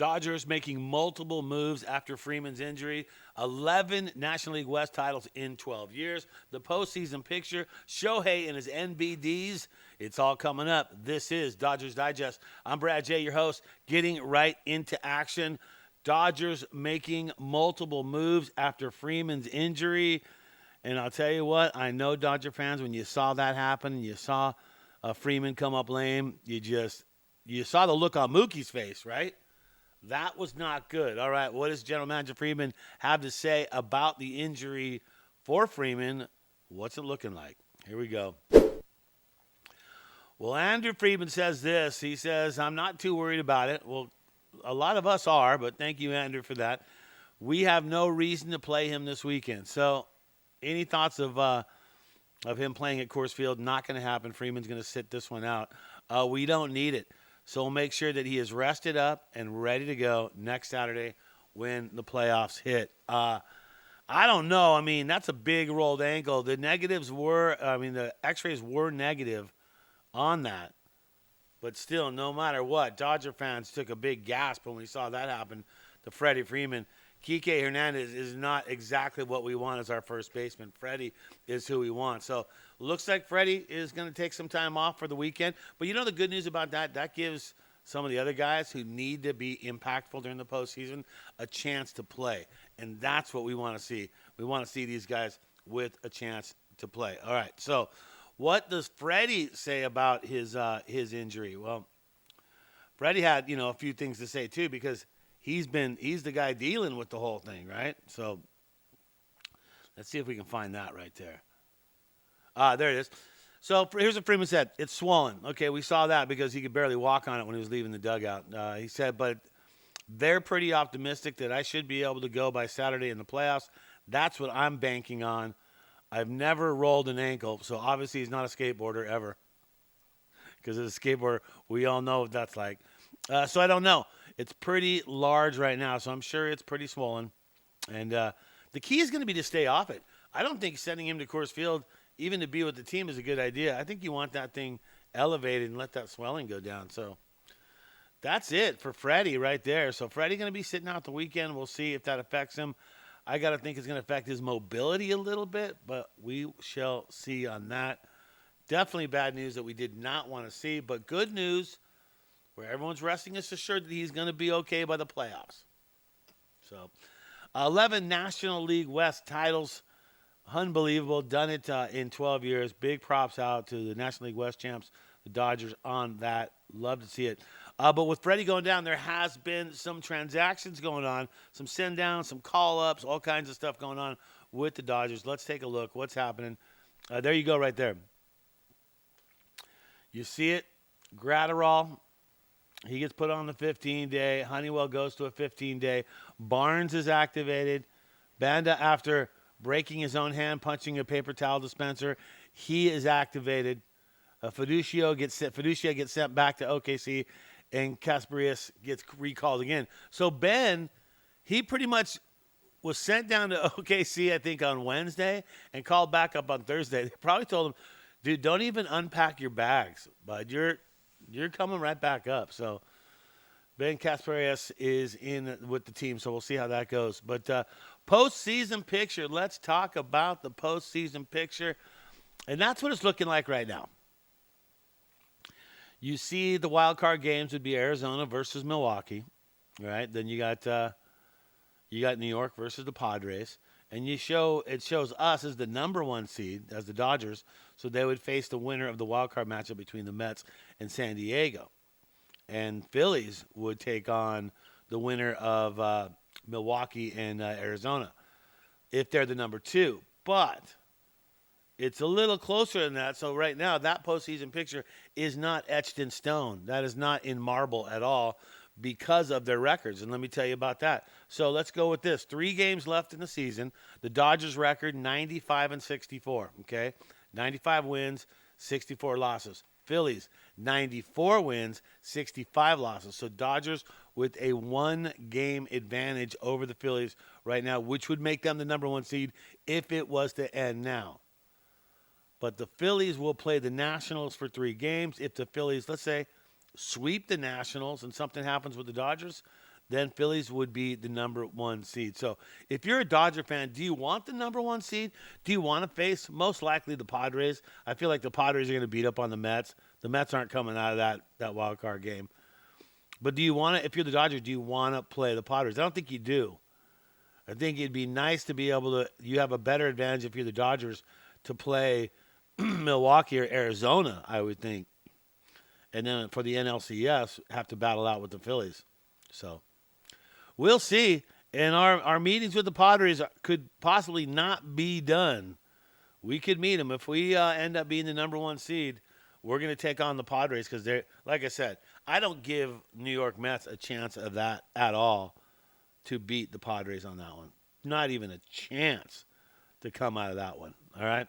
Dodgers making multiple moves after Freeman's injury. 11 National League West titles in 12 years. The postseason picture, Shohei and his NBDs. It's all coming up. This is Dodgers Digest. I'm Brad J., your host, getting right into action. Dodgers making multiple moves after Freeman's injury. And I'll tell you what, I know Dodger fans, when you saw that happen, and you saw Freeman come up lame, you saw the look on Mookie's face, right? That was not good. All right, what does General Manager Freeman have to say about the injury for Freeman? What's it looking like? Here we go. Well, Andrew Freeman says this. He says, I'm not too worried about it. Well, a lot of us are, but thank you, Andrew, for that. We have no reason to play him this weekend. So any thoughts of him playing at Coors Field? Not going to happen. Freeman's going to sit this one out. We don't need it. So we'll make sure that he is rested up and ready to go next Saturday when the playoffs hit. I don't know. I mean, that's a big rolled ankle. The x-rays were negative on that. But still, no matter what, Dodger fans took a big gasp when we saw that happen to Freddie Freeman. Kike Hernandez is not exactly what we want as our first baseman. Freddie is who we want. So looks like Freddie is going to take some time off for the weekend. But you know the good news about that? That gives some of the other guys who need to be impactful during the postseason a chance to play. And that's what we want to see. We want to see these guys with a chance to play. All right, so what does Freddie say about his injury? Well, Freddie had, a few things to say too, because he's the guy dealing with the whole thing, right? So let's see if we can find that right there. There it is. So here's what Freeman said. It's swollen. Okay, we saw that because he could barely walk on it when he was leaving the dugout. He said, but they're pretty optimistic that I should be able to go by Saturday in the playoffs. That's what I'm banking on. I've never rolled an ankle, so obviously he's not a skateboarder ever. Because as a skateboarder, we all know what that's like. So I don't know. It's pretty large right now, so I'm sure it's pretty swollen. And the key is going to be to stay off it. I don't think sending him to Coors Field, even to be with the team, is a good idea. I think you want that thing elevated and let that swelling go down. So that's it for Freddie right there. So Freddie going to be sitting out the weekend. We'll see if that affects him. I got to think it's going to affect his mobility a little bit, but we shall see on that. Definitely bad news that we did not want to see, but good news where everyone's resting is assured that he's going to be okay by the playoffs. So 11 National League West titles. Unbelievable. Done it in 12 years. Big props out to the National League West champs, the Dodgers, on that. Love to see it. But with Freddie going down, there has been some transactions going on, some send-downs, some call-ups, all kinds of stuff going on with the Dodgers. Let's take a look. What's happening? There you go right there. You see it. Gratterall, he gets put on the 15-day. Honeywell goes to a 15-day. Barnes is activated. Banda, after breaking his own hand, punching a paper towel dispenser, he is activated. Fiducia gets sent back to OKC, and Casparius gets recalled again. So Ben, he pretty much was sent down to OKC, I think, on Wednesday and called back up on Thursday. They probably told him, dude, don't even unpack your bags, bud. You're coming right back up. So Ben Casparius is in with the team, so we'll see how that goes. But postseason picture, let's talk about the postseason picture. And that's what it's looking like right now. You see the wild card games would be Arizona versus Milwaukee, right? Then you got New York versus the Padres, and it shows us as the number one seed, as the Dodgers, so they would face the winner of the wild card matchup between the Mets and San Diego, and Phillies would take on the winner of Milwaukee and Arizona if they're the number two, but it's a little closer than that. So right now, that postseason picture is not etched in stone. That is not in marble at all because of their records. And let me tell you about that. So let's go with this. 3 games left in the season. The Dodgers record, 95-64, okay? 95 wins, 64 losses. Phillies, 94 wins, 65 losses. So Dodgers with a 1-game advantage over the Phillies right now, which would make them the number one seed if it was to end now. But the Phillies will play the Nationals for 3 games. If the Phillies, let's say, sweep the Nationals and something happens with the Dodgers, then Phillies would be the number 1 seed. So if you're a Dodger fan, do you want the number 1 seed? Do you want to face most likely the Padres? I feel like the Padres are going to beat up on the Mets. The Mets aren't coming out of that wild card game. But do you want to, if you're the Dodgers, do you want to play the Padres? I don't think you do. I think it'd be nice to be able to, you have a better advantage if you're the Dodgers to play Milwaukee or Arizona, I would think. And then for the NLCS, have to battle out with the Phillies. So we'll see. And our meetings with the Padres could possibly not be done. We could meet them. If we end up being the number 1 seed, we're going to take on the Padres because they're, like I said, I don't give New York Mets a chance of that at all to beat the Padres on that one. Not even a chance to come out of that one. All right?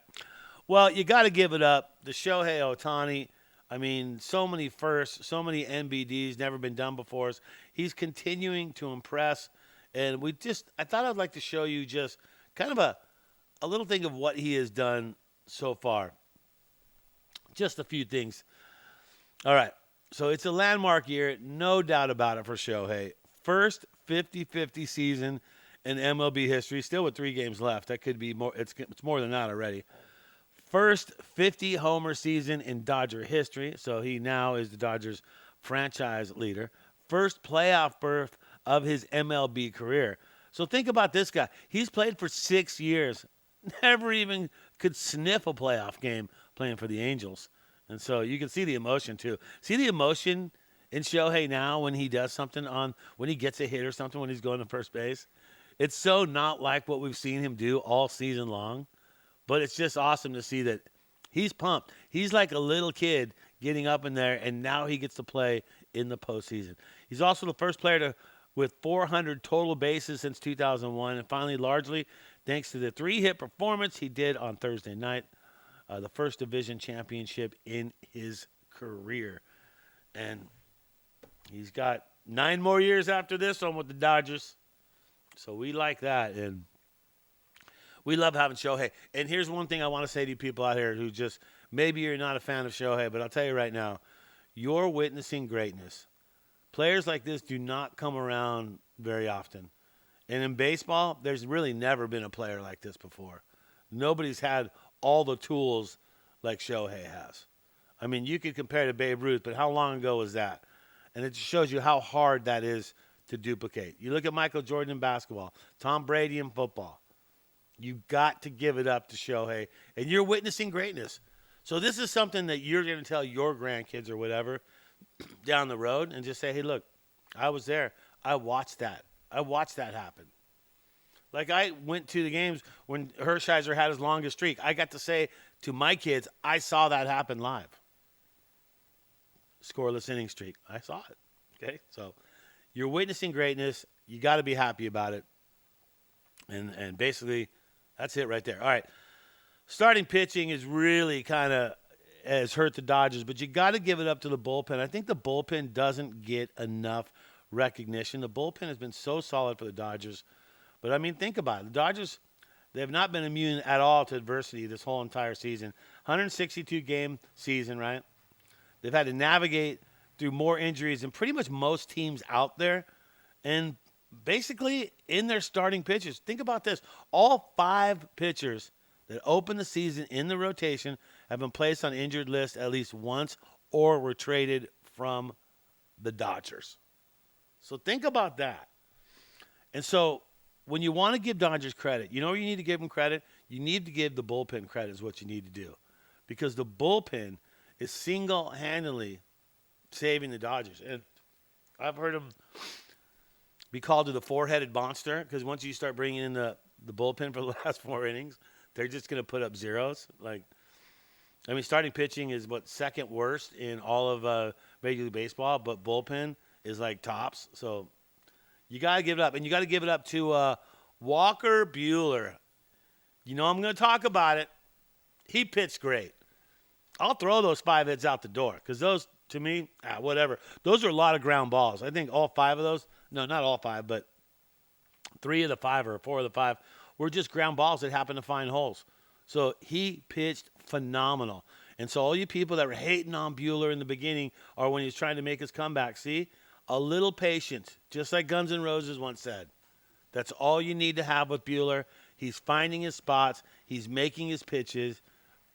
Well, you got to give it up. The Shohei Ohtani, I mean, so many firsts, so many NBDs, never been done before. He's continuing to impress. And I thought I'd like to show you just kind of a little thing of what he has done so far. Just a few things. All right. So it's a landmark year, no doubt about it for Shohei. First 50-50 season in MLB history, still with 3 games left. That could be more. It's more than that already. First 50 homer season in Dodger history. So he now is the Dodgers franchise leader. First playoff berth of his MLB career. So think about this guy. He's played for 6 years. Never even could sniff a playoff game playing for the Angels. And so you can see the emotion too. See the emotion in Shohei now when he does something when he gets a hit or something when he's going to first base. It's so not like what we've seen him do all season long. But it's just awesome to see that he's pumped. He's like a little kid getting up in there, and now he gets to play in the postseason. He's also the first player with 400 total bases since 2001, and finally, largely thanks to the 3-hit performance he did on Thursday night, the first division championship in his career. And he's got 9 more years after this one with the Dodgers. So we like that, and we love having Shohei. And here's one thing I want to say to you people out here who just, maybe you're not a fan of Shohei, but I'll tell you right now, you're witnessing greatness. Players like this do not come around very often. And in baseball, there's really never been a player like this before. Nobody's had all the tools like Shohei has. I mean, you could compare to Babe Ruth, but how long ago was that? And it just shows you how hard that is to duplicate. You look at Michael Jordan in basketball, Tom Brady in football. You've got to give it up to Shohei, and you're witnessing greatness. So this is something that you're going to tell your grandkids or whatever down the road and just say, hey, look, I was there. I watched that. I watched that happen. Like I went to the games when Hershiser had his longest streak. I got to say to my kids, I saw that happen live. Scoreless inning streak. I saw it. Okay? So you're witnessing greatness. You got to be happy about it. And basically, that's it right there. All right. Starting pitching is really kind of has hurt the Dodgers, but you got to give it up to the bullpen. I think the bullpen doesn't get enough recognition. The bullpen has been so solid for the Dodgers. But, I mean, think about it. The Dodgers, they have not been immune at all to adversity this whole entire season. 162-game season, right? They've had to navigate through more injuries than pretty much most teams out there. And basically, in their starting pitchers, think about this. All 5 pitchers that opened the season in the rotation have been placed on injured list at least once or were traded from the Dodgers. So think about that. And so when you want to give Dodgers credit, you know where you need to give them credit? You need to give the bullpen credit is what you need to do. Because the bullpen is single-handedly saving the Dodgers. And I've heard them be called to the 4-headed monster because once you start bringing in the bullpen for the last 4 innings, they're just going to put up zeros. Starting pitching is second worst in all of Major League Baseball, but bullpen is like tops. So you got to give it up. And you got to give it up to Walker Buehler. You know I'm going to talk about it. He pitched great. I'll throw those 5 hits out the door because those, to me, whatever. Those are a lot of ground balls. I think all 5 of those, no, not all 5, but 3 of the 5 or 4 of the 5 were just ground balls that happened to find holes. So he pitched phenomenal. And so all you people that were hating on Buehler in the beginning or when he was trying to make his comeback, see, a little patience, just like Guns N' Roses once said. That's all you need to have with Buehler. He's finding his spots. He's making his pitches.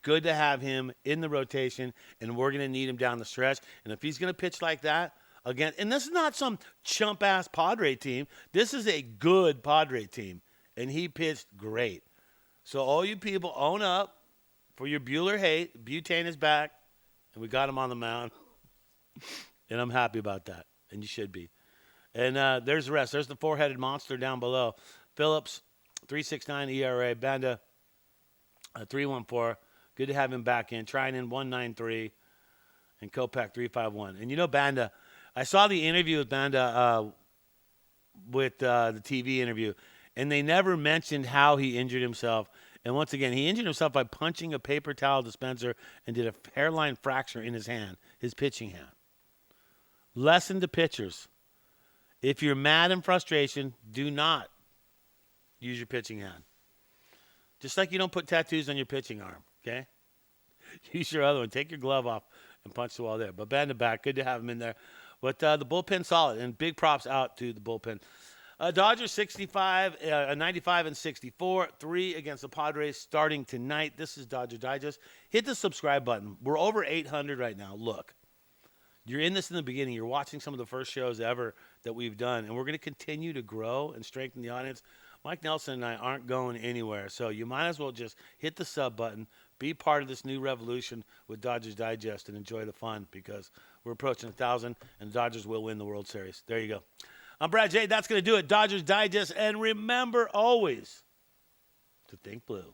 Good to have him in the rotation, and we're going to need him down the stretch. And if he's going to pitch like that, again, and this is not some chump-ass Padre team. This is a good Padre team, and he pitched great. So all you people own up for your Buehler hate. Butane is back, and we got him on the mound. And I'm happy about that, and you should be. And there's the rest. There's the four-headed monster down below. Phillips, 3.69 ERA. Banda, 3.14. Good to have him back in. Trying in 1.93. And Kopech, 3.51. And you know Banda, I saw the interview with Banda with the TV interview, and they never mentioned how he injured himself. And once again, he injured himself by punching a paper towel dispenser and did a hairline fracture in his hand, his pitching hand. Lesson to pitchers. If you're mad in frustration, do not use your pitching hand. Just like you don't put tattoos on your pitching arm, okay? Use your other one. Take your glove off and punch the wall there. But Banda back. Good to have him in there. But the bullpen solid, and big props out to the bullpen. Dodgers 95 and 64. 3 against the Padres starting tonight. This is Dodger Digest. Hit the subscribe button. We're over 800 right now. Look. You're in this in the beginning. You're watching some of the first shows ever that we've done, and we're going to continue to grow and strengthen the audience. Mike Nelson and I aren't going anywhere, so you might as well just hit the sub button, be part of this new revolution with Dodgers Digest, and enjoy the fun because we're approaching 1,000, and the Dodgers will win the World Series. There you go. I'm Brad J. That's going to do it. Dodgers Digest, and remember always to think blue.